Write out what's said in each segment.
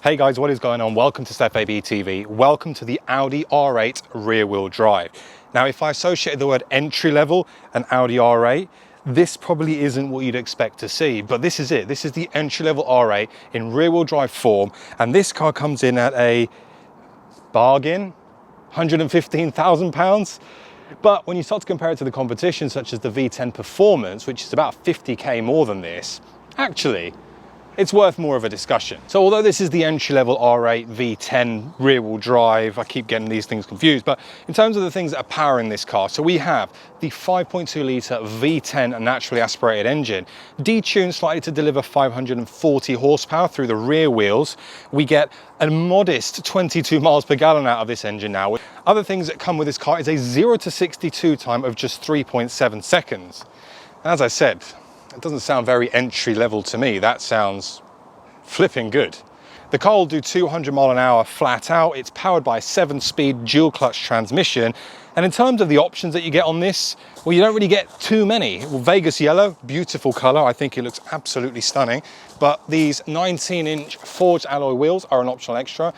Hey guys, what is going on? Welcome to Stef ABtv. Welcome to the Audi R8 rear-wheel drive. Now, if I associate the word entry level and Audi R8, this probably isn't what you'd expect to see, but this is it. This is the entry-level R8 in rear-wheel drive form, and this car comes in at a bargain, £115,000. But when you start to compare it to the competition, such as the V10 Performance, which is about 50k more than this, actually, it's worth more of a discussion. So although this is the entry-level R8 V10 rear-wheel drive, I keep getting these things confused, but in terms of the things that are powering this car, so we have the 5.2 litre V10 naturally aspirated engine, detuned slightly to deliver 540 horsepower through the rear wheels. We get a modest 22 miles per gallon out of this engine now. Other things that come with this car is a 0 to 62 time of just 3.7 seconds. As I said, it doesn't sound very entry level to me. That sounds flipping good. The car will do 200 mile an hour flat out. It's powered by a 7-speed dual clutch transmission. And in terms of the options that you get on this, well, you don't really get too many. Well, Vegas yellow, beautiful color. I think it looks absolutely stunning. But these 19-inch forged alloy wheels are an optional extra.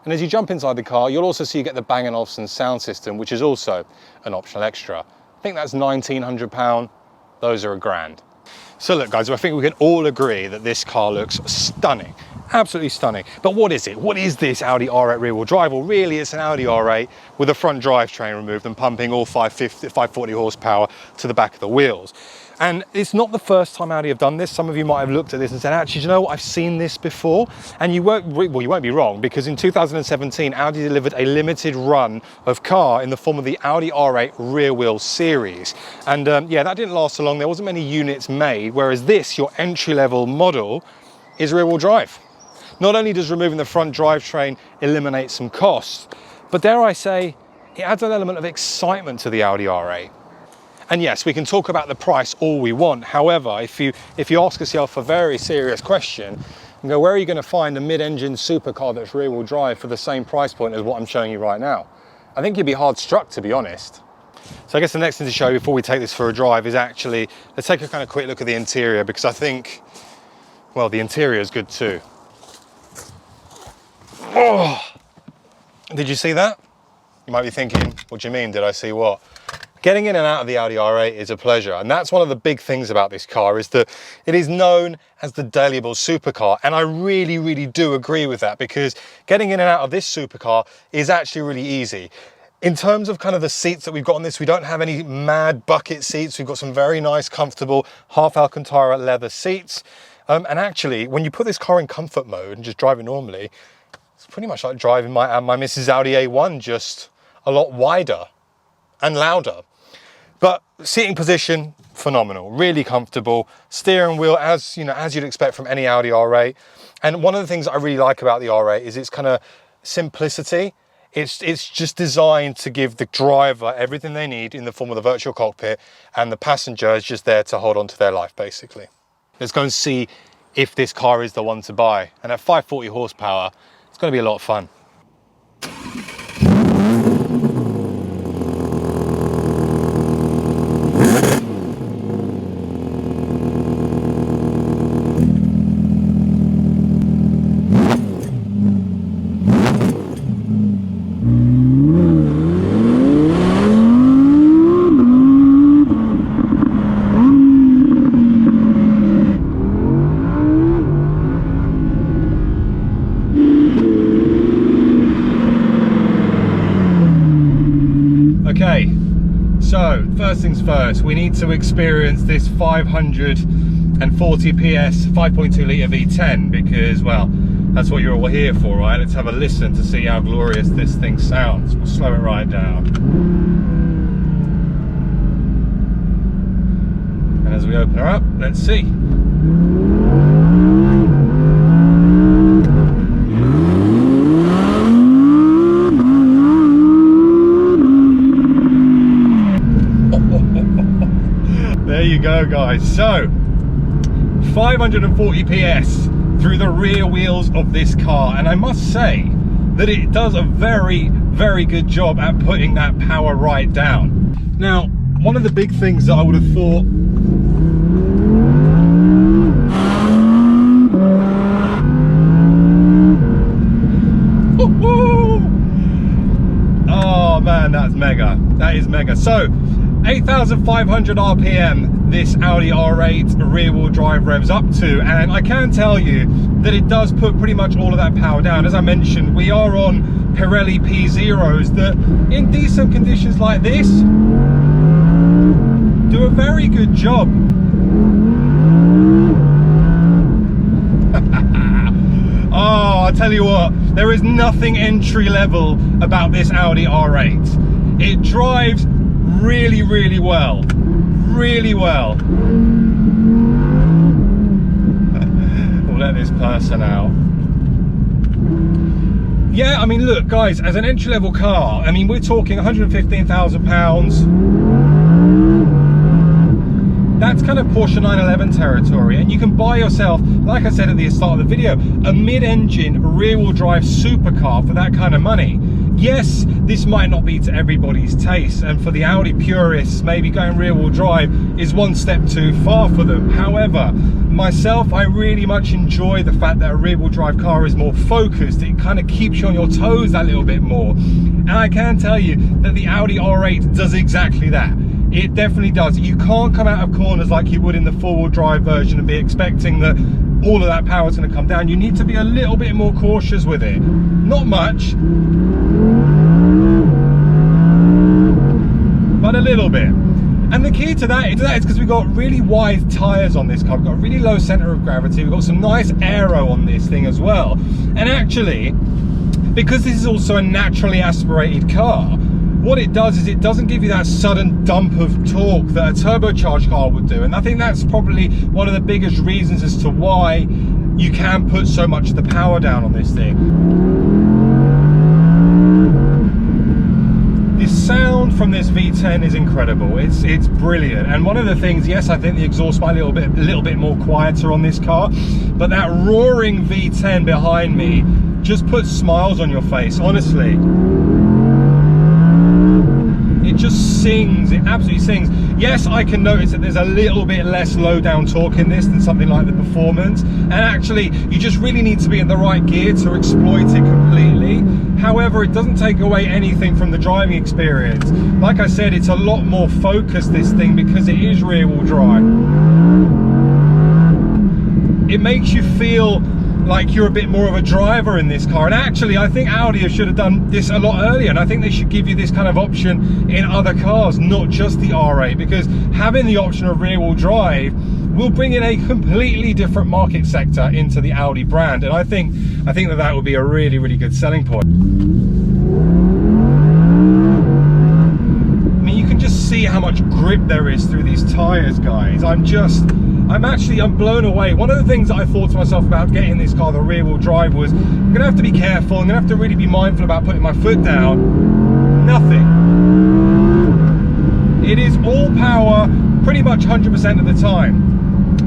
And as you jump inside the car, you'll also see you get the Bang & Olufsen sound system, which is also an optional extra. I think that's £1,900. Those are £1,000. So look guys, I think we can all agree that this car looks stunning, absolutely stunning. But what is it? What is this Audi R8 rear-wheel drive? Well, really it's an Audi R8 with a front drivetrain removed and pumping all 540 horsepower to the back of the wheels. And it's not the first time Audi have done this. Some of you might have looked at this and said, actually, do you know what? I've seen this before. And you won't be wrong, because in 2017, Audi delivered a limited run of car in the form of the Audi R8 rear wheel series. And yeah, that didn't last so long. There wasn't many units made, whereas this, your entry-level model, is rear wheel drive. Not only does removing the front drivetrain eliminate some costs, but dare I say, it adds an element of excitement to the Audi R8. And yes, we can talk about the price all we want. However, if you ask yourself a very serious question and go, where are you going to find a mid-engine supercar that's rear-wheel drive for the same price point as what I'm showing you right now? I think you'd be hard struck, to be honest. So I guess the next thing to show you before we take this for a drive is actually, let's take a kind of quick look at the interior, because I think, well, the interior is good too. Oh, did you see that? You might be thinking, what do you mean? Did I see what? Getting in and out of the Audi R8 is a pleasure, and that's one of the big things about this car, is that it is known as the dailyable supercar, and I really, really do agree with that, because getting in and out of this supercar is actually really easy. In terms of kind of the seats that we've got on this, we don't have any mad bucket seats. We've got some very nice, comfortable half Alcantara leather seats, and actually, when you put this car in comfort mode and just drive it normally, it's pretty much like driving my Mrs. Audi A1, just a lot wider and louder. But seating position, phenomenal, really comfortable. Steering wheel, as you know, as you'd expect from any Audi R8. And one of the things I really like about the R8 is its kind of simplicity. It's just designed to give the driver everything they need in the form of the virtual cockpit, and the passenger is just there to hold on to their life, basically. Let's go and see if this car is the one to buy. And at 540 horsepower, it's going to be a lot of fun. Okay, so first things first, we need to experience this 540 PS 5.2 litre V10, because, well, that's what you're all here for, right? Let's have a listen to see how glorious this thing sounds. We'll slow it right down. And as we open her up, let's see. There you go, guys. So 540 PS through the rear wheels of this car, and I must say that it does a very, very good job at putting that power right down. Now, one of the big things that I would have thought man, that's mega. That is mega. So 8,500 RPM this Audi R8 rear-wheel drive revs up to, and I can tell you that it does put pretty much all of that power down. As I mentioned, we are on Pirelli P0s that in decent conditions like this do a very good job. Oh, I'll tell you what, there is nothing entry level about this Audi R8. It drives really, really well. Really well. We'll let this person out. Yeah, I mean, look, guys, as an entry level car, I mean, we're talking £115,000. That's kind of Porsche 911 territory, and you can buy yourself, like I said at the start of the video, a mid-engine rear-wheel drive supercar for that kind of money. Yes, this might not be to everybody's taste, and for the Audi purists, maybe going rear-wheel drive is one step too far for them. However, myself, I really much enjoy the fact that a rear-wheel drive car is more focused. It kind of keeps you on your toes that little bit more. And I can tell you that the Audi R8 does exactly that. It definitely does. You can't come out of corners like you would in the four-wheel drive version and be expecting that all of that power is going to come down. You need to be a little bit more cautious with it. Not much, but a little bit. And the key to that is because we've got really wide tyres on this car. We've got a really low centre of gravity. We've got some nice aero on this thing as well. And actually, because this is also a naturally aspirated car, what it does is it doesn't give you that sudden dump of torque that a turbocharged car would do. And I think that's probably one of the biggest reasons as to why you can put so much of the power down on this thing. The sound from this V10 is incredible. It's brilliant. And one of the things, yes, I think the exhaust might be a little bit more quieter on this car, but that roaring V10 behind me just puts smiles on your face, honestly. It just sings, it absolutely sings. Yes, I can notice that there's a little bit less low down torque in this than something like the Performance, and actually you just really need to be in the right gear to exploit it completely. However, it doesn't take away anything from the driving experience. Like I said, it's a lot more focused, this thing, because it is rear wheel drive. It makes you feel like you're a bit more of a driver in this car, and actually I think Audi should have done this a lot earlier, and I think they should give you this kind of option in other cars, not just the R8, because having the option of rear wheel drive will bring in a completely different market sector into the Audi brand, and I think that would be a really, really good selling point. I mean, you can just see how much grip there is through these tires, guys. I'm blown away. One of the things that I thought to myself about getting this car, the rear wheel drive, was I'm gonna have to be careful, I'm gonna have to really be mindful about putting my foot down. Nothing. It is all power pretty much 100% of the time,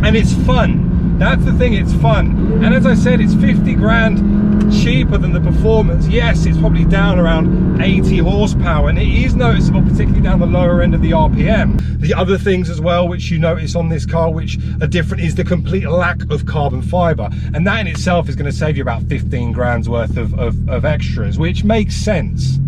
and it's fun. That's the thing, it's fun. And as I said, it's 50 grand cheaper than the Performance. Yes, it's probably down around 80 horsepower, and it is noticeable, particularly down the lower end of the RPM. The other things as well which you notice on this car which are different is the complete lack of carbon fiber, and that in itself is going to save you about 15 grand's worth of extras, which makes sense.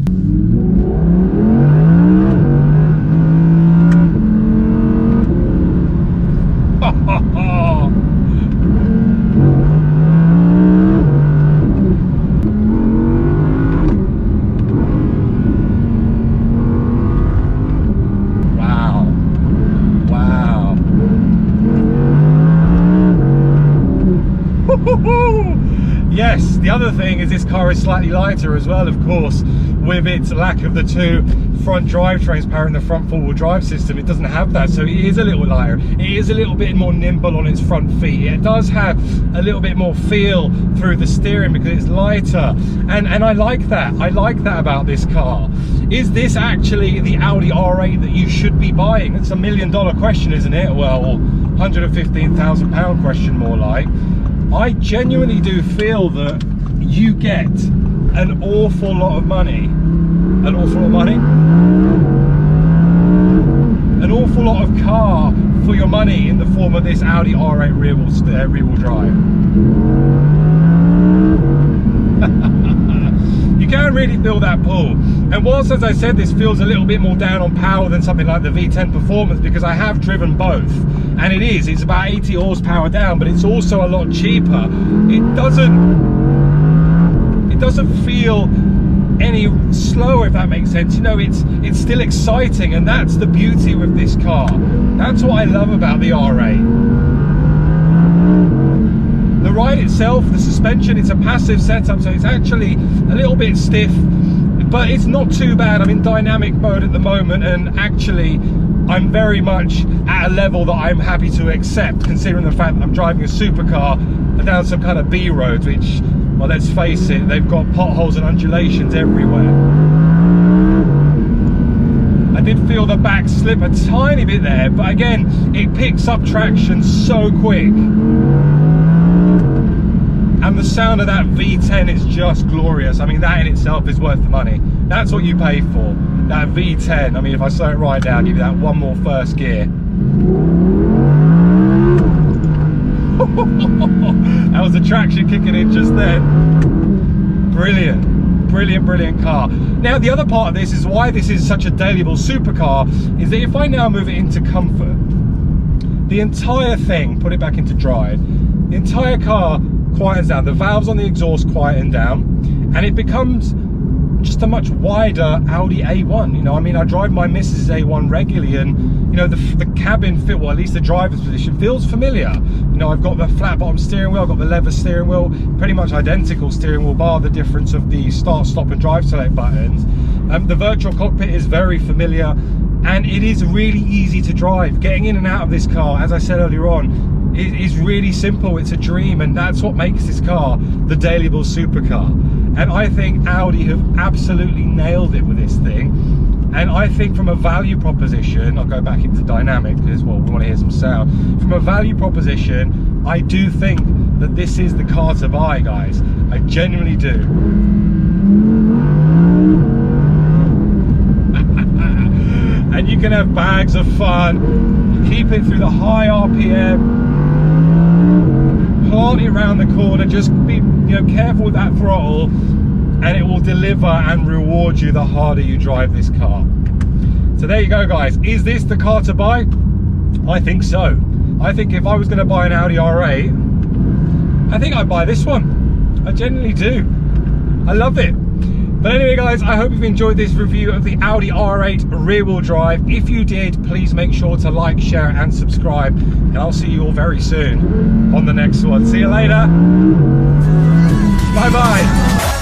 Yes, the other thing is this car is slightly lighter as well, of course, with its lack of the two front drivetrains powering the front four-wheel drive system. It doesn't have that, so it is a little lighter. It is a little bit more nimble on its front feet. It does have a little bit more feel through the steering because it's lighter, and I like that. I like that about this car. Is this actually the Audi R8 that you should be buying? It's $1 million question, isn't it? Well, £115,000 question more like. I genuinely do feel that you get an awful lot of money. An awful lot of money? An awful lot of car for your money in the form of this Audi R8 rear wheel drive. You you can really feel that pull. And whilst, as I said, this feels a little bit more down on power than something like the V10 Performance, because I have driven both, and it's about 80 horsepower down, but it's also a lot cheaper. It doesn't feel any slower, if that makes sense. You know, it's still exciting, and that's the beauty with this car. That's what I love about the R8. The ride itself, the suspension, it's a passive setup, so it's actually a little bit stiff, but it's not too bad. I'm in dynamic mode at the moment, and actually I'm very much at a level that I'm happy to accept, considering the fact that I'm driving a supercar down some kind of B roads, which, well, let's face it, they've got potholes and undulations everywhere. I did feel the back slip a tiny bit there, but again, it picks up traction so quick. And the sound of that V10 is just glorious. I mean, that in itself is worth the money. That's what you pay for, that V10. I mean, if I slow it right down, give you that one more first gear. That was the traction kicking in just then. Brilliant, brilliant, brilliant car. Now, the other part of this is why this is such a dailyable supercar, is that if I now move it into comfort, the entire thing, put it back into drive, the entire car quietens down, the valves on the exhaust quieten down, and it becomes just a much wider Audi A1. You know, I mean, I drive my Mrs. A1 regularly, and you know, the cabin feel, well, at least the driver's position feels familiar. You know, I've got the flat bottom steering wheel, I've got the leather steering wheel, pretty much identical steering wheel, bar the difference of the start, stop and drive select buttons. The virtual cockpit is very familiar, and it is really easy to drive. Getting in and out of this car, as I said earlier on, is really simple. It's a dream, and that's what makes this car the dailyable supercar. And I think Audi have absolutely nailed it with this thing. And I think from a value proposition, I'll go back into dynamic because, well, we want to hear some sound. From a value proposition, I do think that this is the car to buy, guys. I genuinely do. And you can have bags of fun, keep it through the high RPM, plant it around the corner, just be, you know, careful with that throttle, and it will deliver and reward you the harder you drive this car. So there you go, guys. Is this the car to buy? I think so. I think if I was going to buy an Audi R8, I think I'd buy this one. I genuinely do. I love it. But anyway, guys, I hope you've enjoyed this review of the Audi R8 rear-wheel drive. If you did, please make sure to like, share and subscribe, and I'll see you all very soon on the next one. See you later. Bye bye.